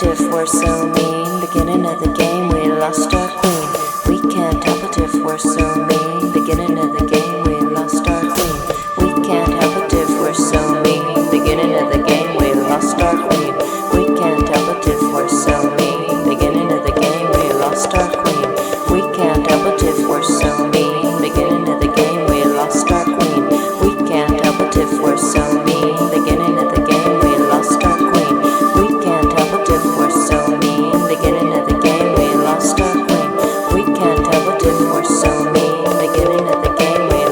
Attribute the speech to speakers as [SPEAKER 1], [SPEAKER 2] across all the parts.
[SPEAKER 1] it if we're so mean. Beginning of the game, we lost our queen. We can't help it if we're so mean. Beginning of the game, we lost our queen. We can't help it if we're so mean. Beginning of the game, we lost our queen. We can't help it if we're so mean. Beginning of the game, we lost our queen. We can't help it if we're so mean. Beginning of the game, we lost our queen. We can't help it if we're so mean. Beginning of the game, we lost our queen. We can't help it if we're so mean. Beginning of the game, we lost our queen. We can't help it if we're so mean. Beginning of the game, we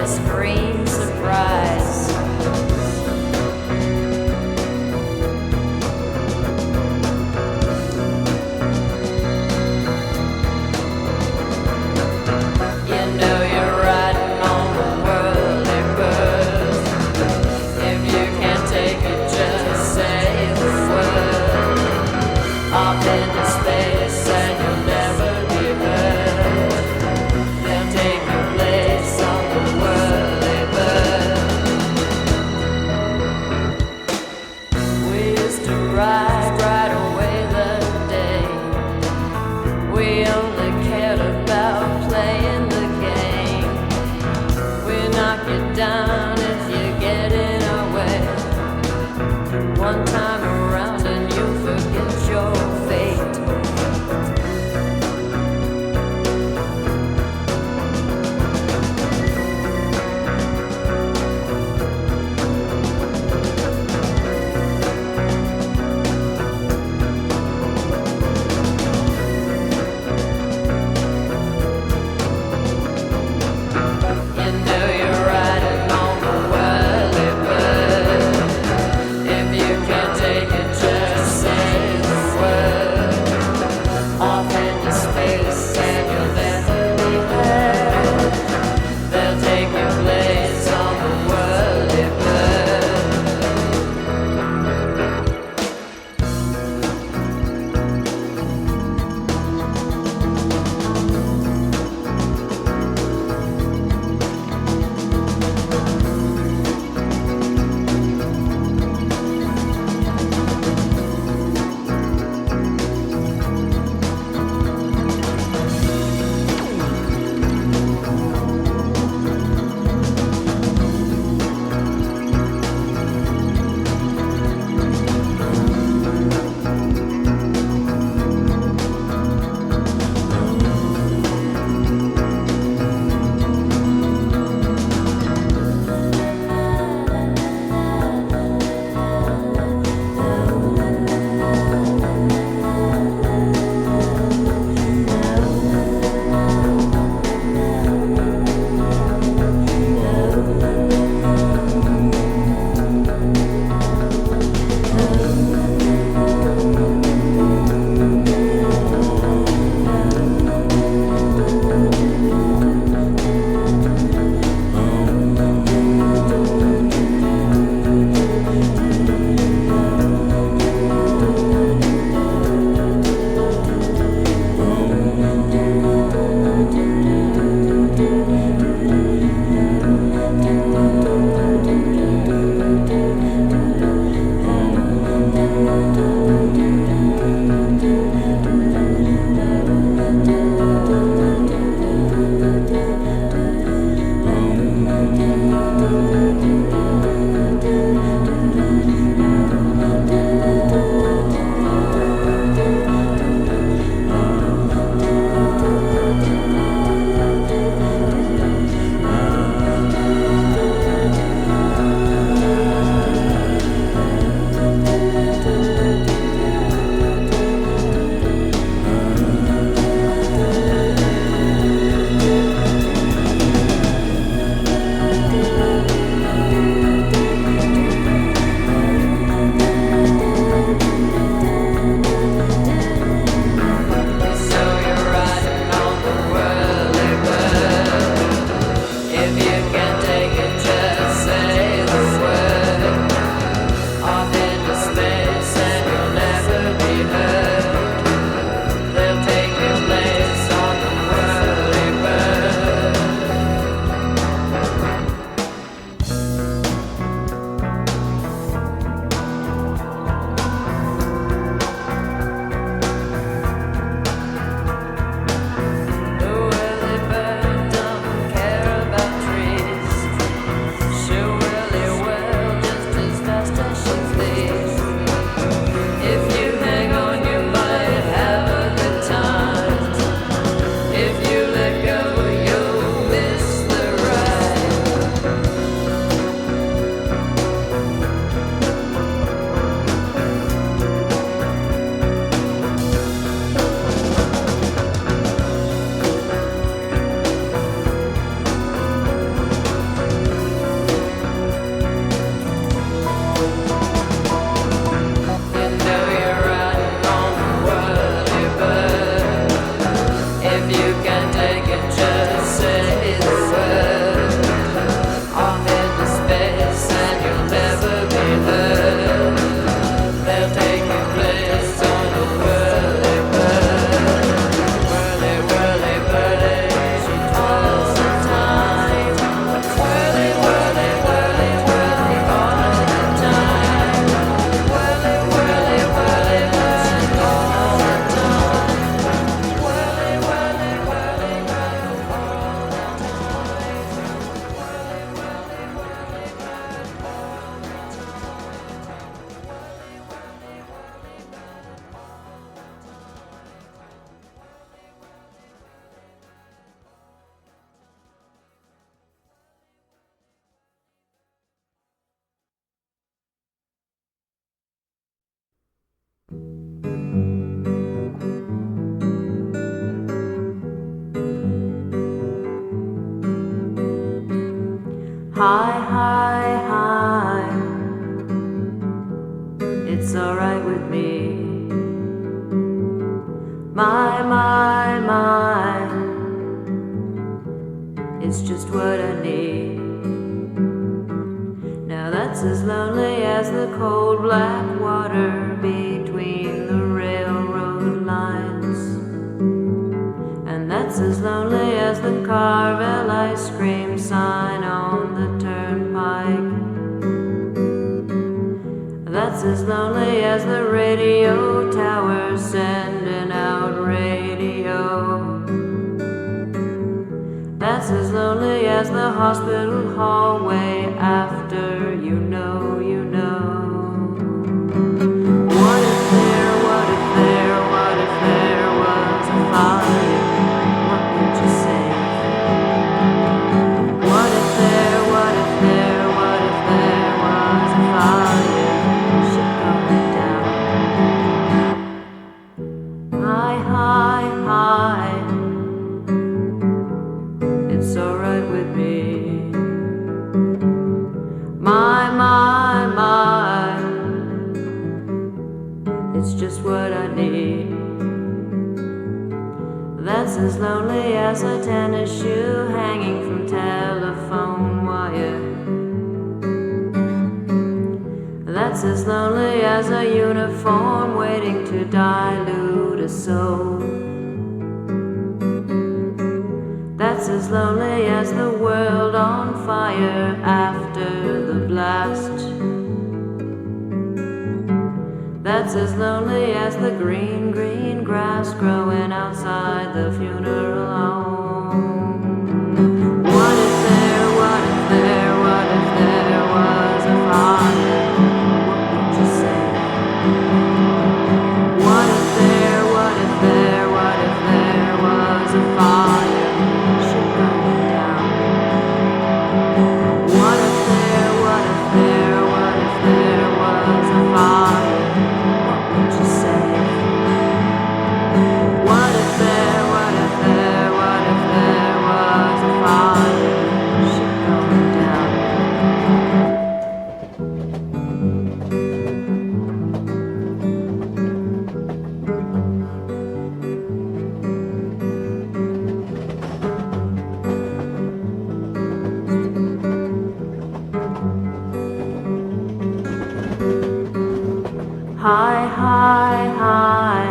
[SPEAKER 1] scream surprise. You know you're riding on the whirlybird. If you can't take it, just say the word. Off into space and you'll never be heard. They'll take your place on the whirlybird. We used to ride right away the day. We only cared about playing the game. We knock you down if you get in our way. One time around and you forget your fate. You know you're riding on the whirlybird. If you can't take it, just say the word. Off into space and you'll never be heard. They'll take your place on the whirlybird. The whirlybird don't care about trees. Hi, hi, hi. It's alright with me. My, it's just what I need. Now that's as lonely as the cold black water between the railroad lines. And that's as lonely as the Carvel ice cream sign on the turnpike. That's as lonely as the radio tower sending out radio. That's as lonely as the hospital hallway after you know, you know. What if there was a fire? What would you say? What if there was a fire? Shit going down. Hi, hi, hi. It's alright with me. My, it's just what I need. That's as lonely as a tennis shoe hanging from telephone wire. That's as lonely as a uniform waiting to dilute a soul. That's as lonely as the world on fire after the blast. That's as lonely as the green, green grass growing outside the funeral home. What if there was a fire? What would you say? What if there was a fire? What if there was a fire? What would you say? What if there was a fire? Shit going down. Hi, hi, hi.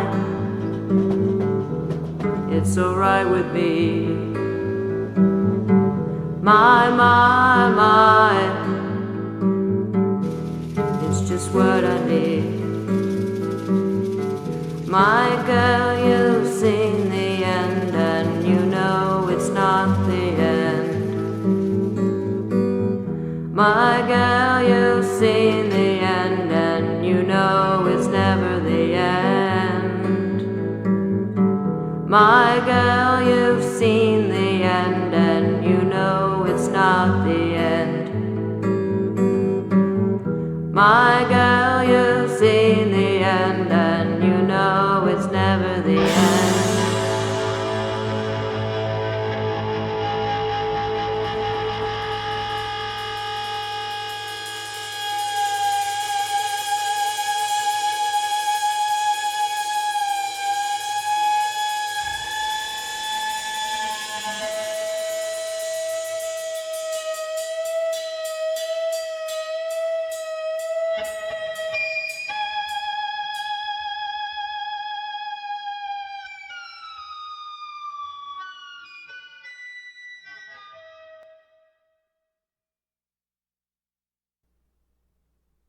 [SPEAKER 1] It's alright with me. My, it's just what I need. My girl, you've seen the end, and you know it's not the end. My girl, you've seen the end, and you know it's never the end. My girl, you've seen the end, and you know it's not the end. My girl, you've seen the end, and you know it's never the end.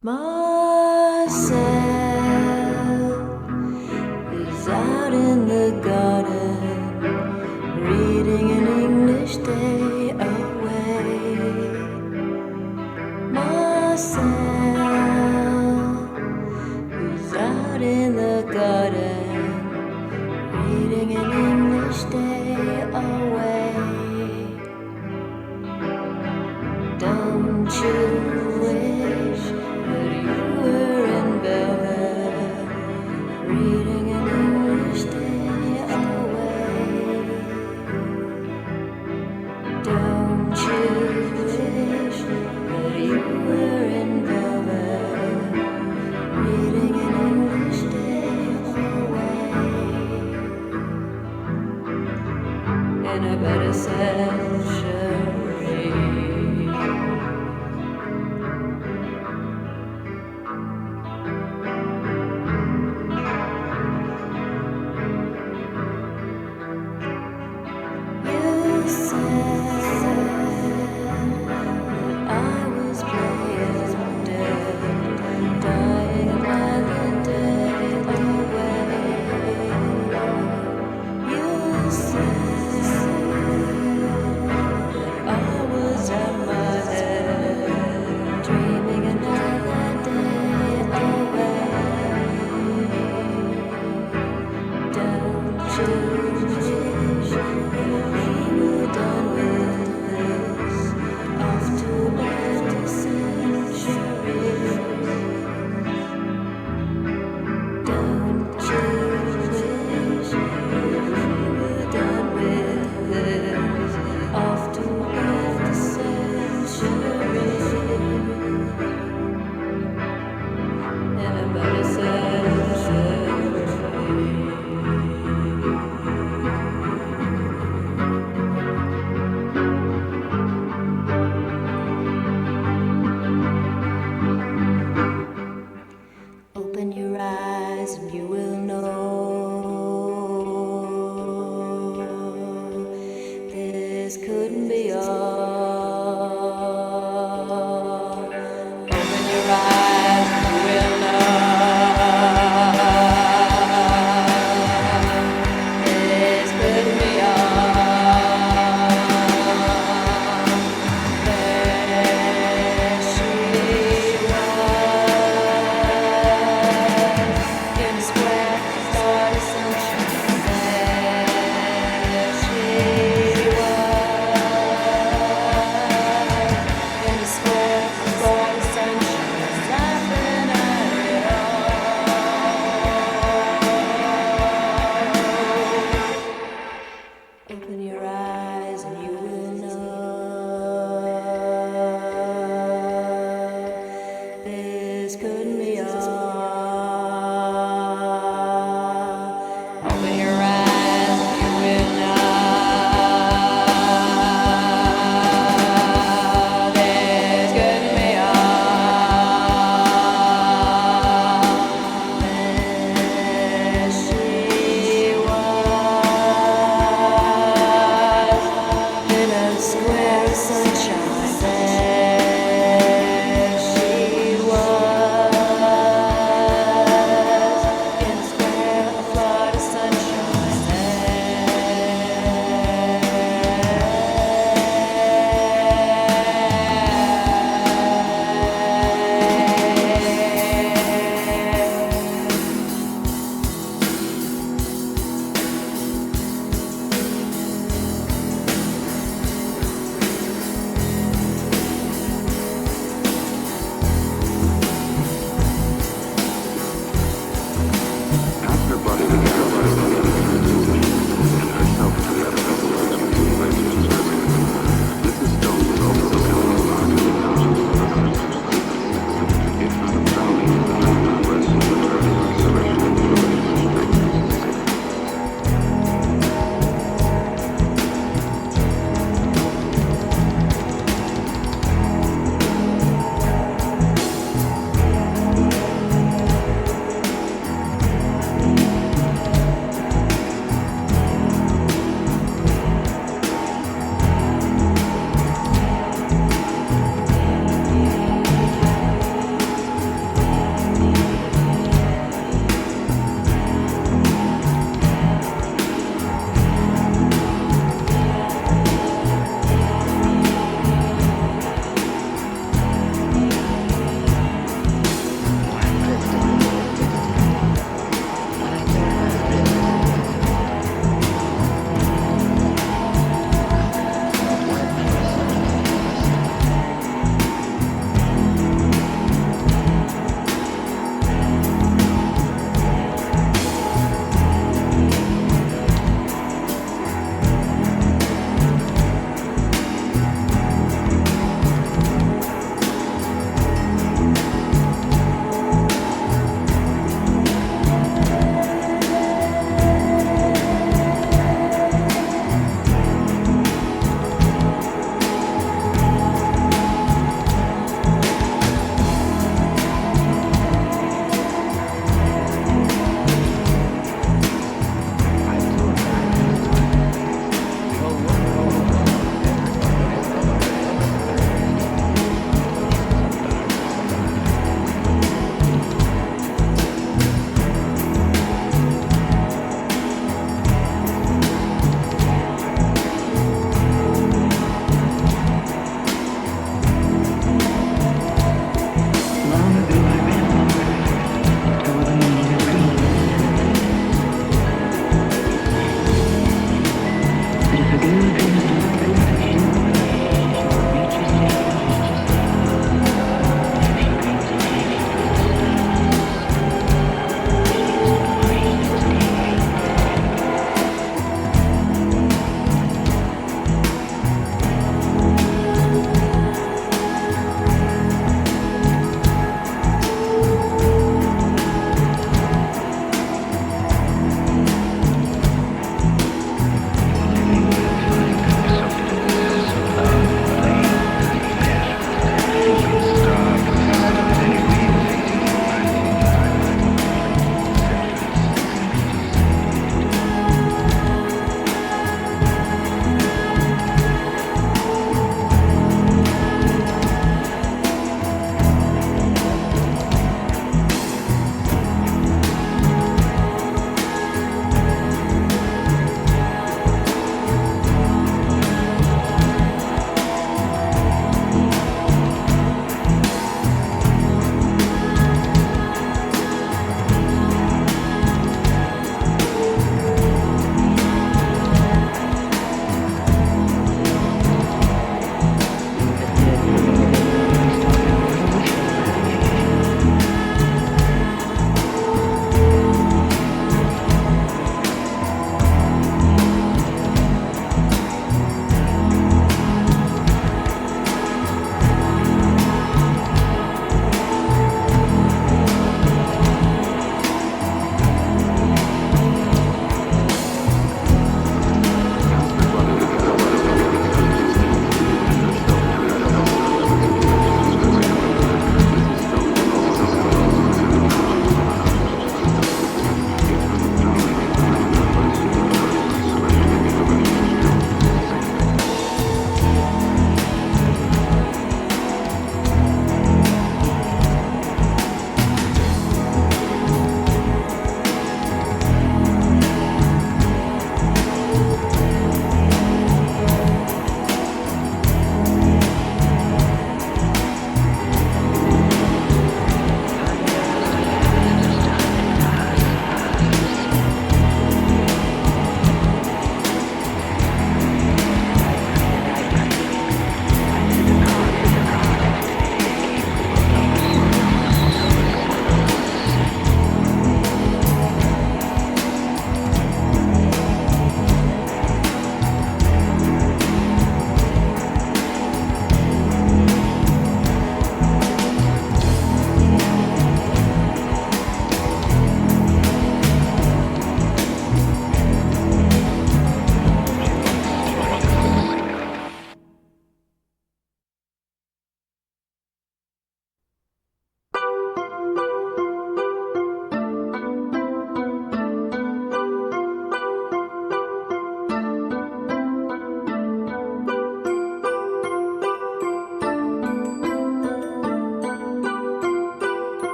[SPEAKER 1] Marcel is out in the garden, reading an English day away. Marcel is out in the garden, reading an English day away. Don't you wish that you were in velvet, reading an English day away? Don't you wish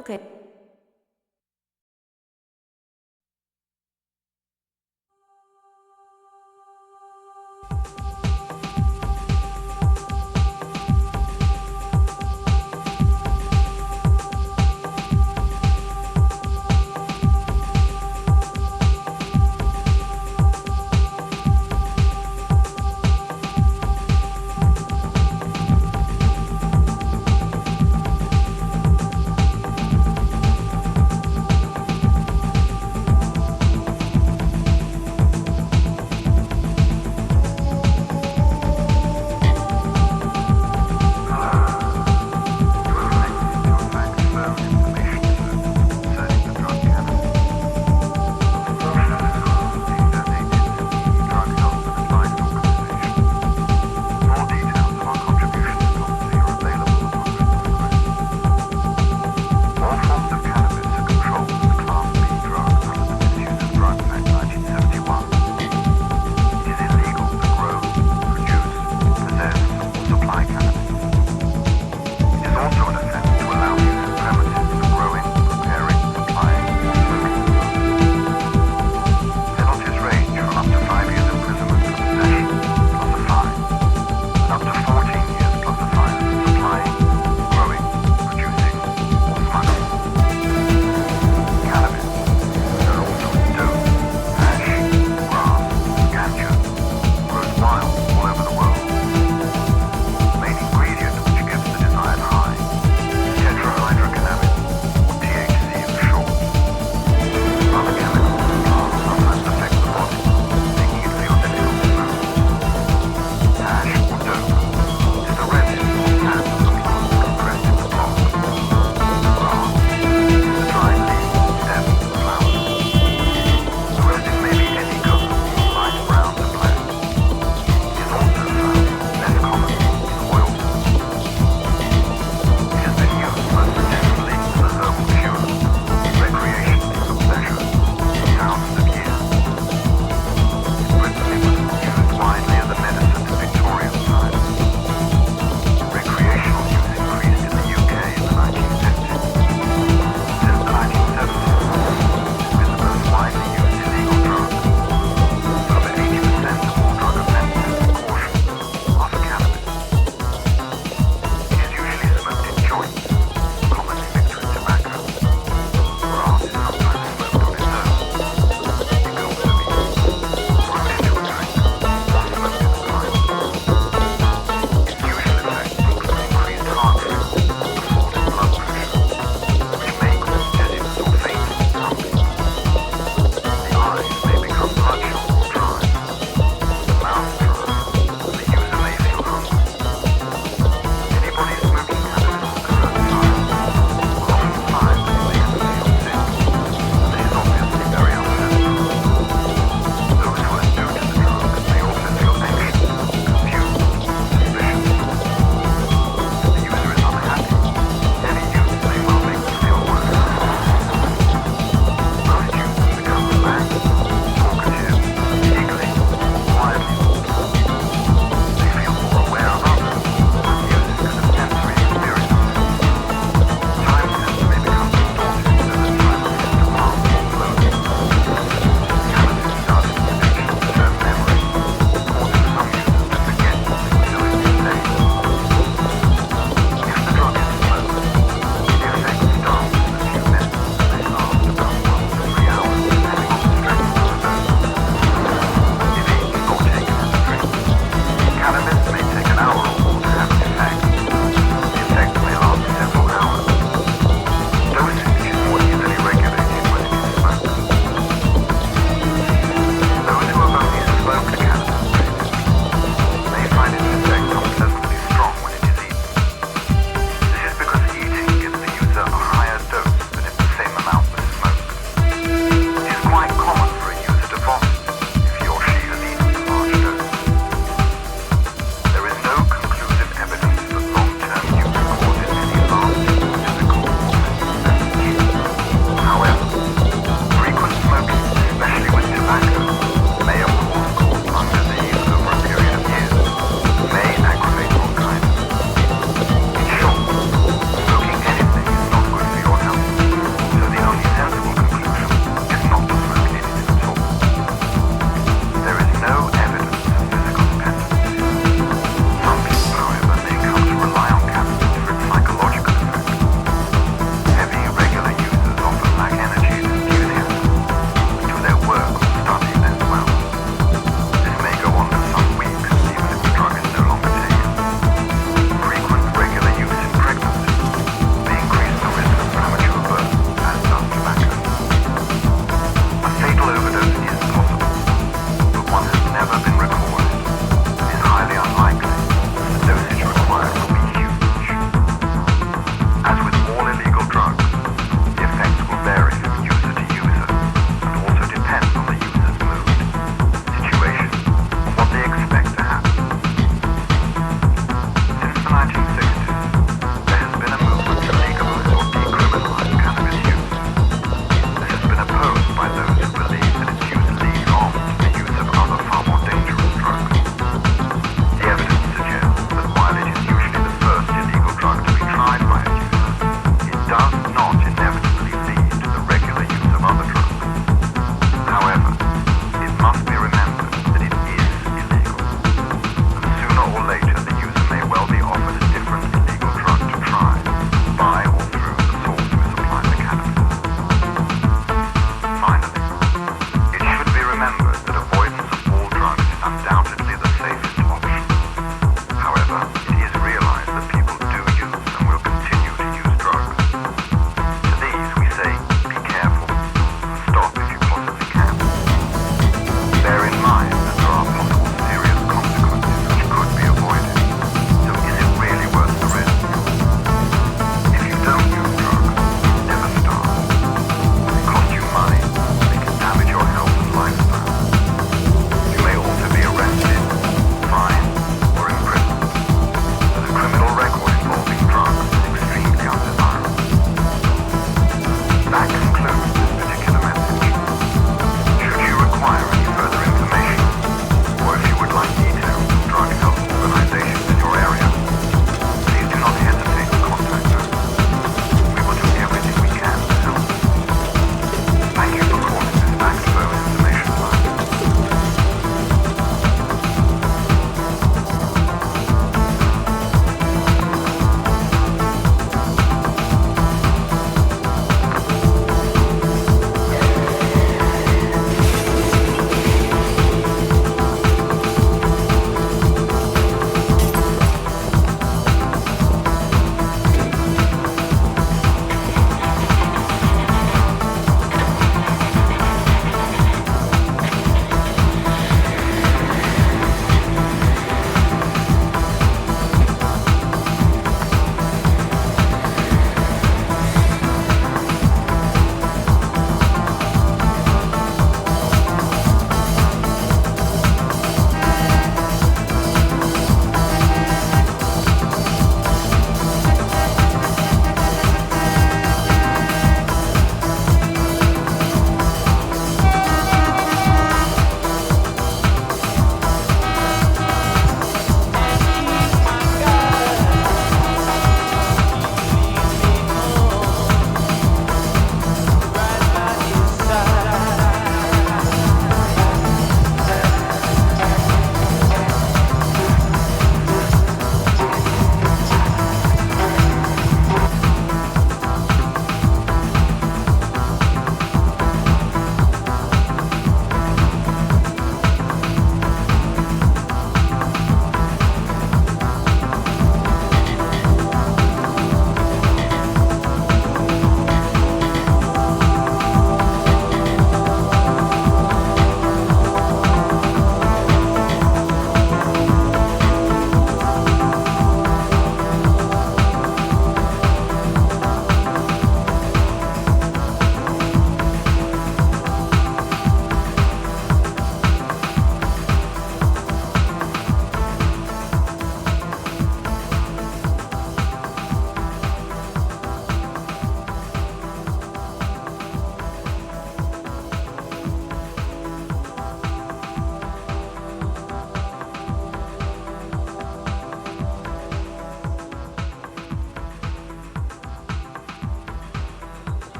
[SPEAKER 1] Okay.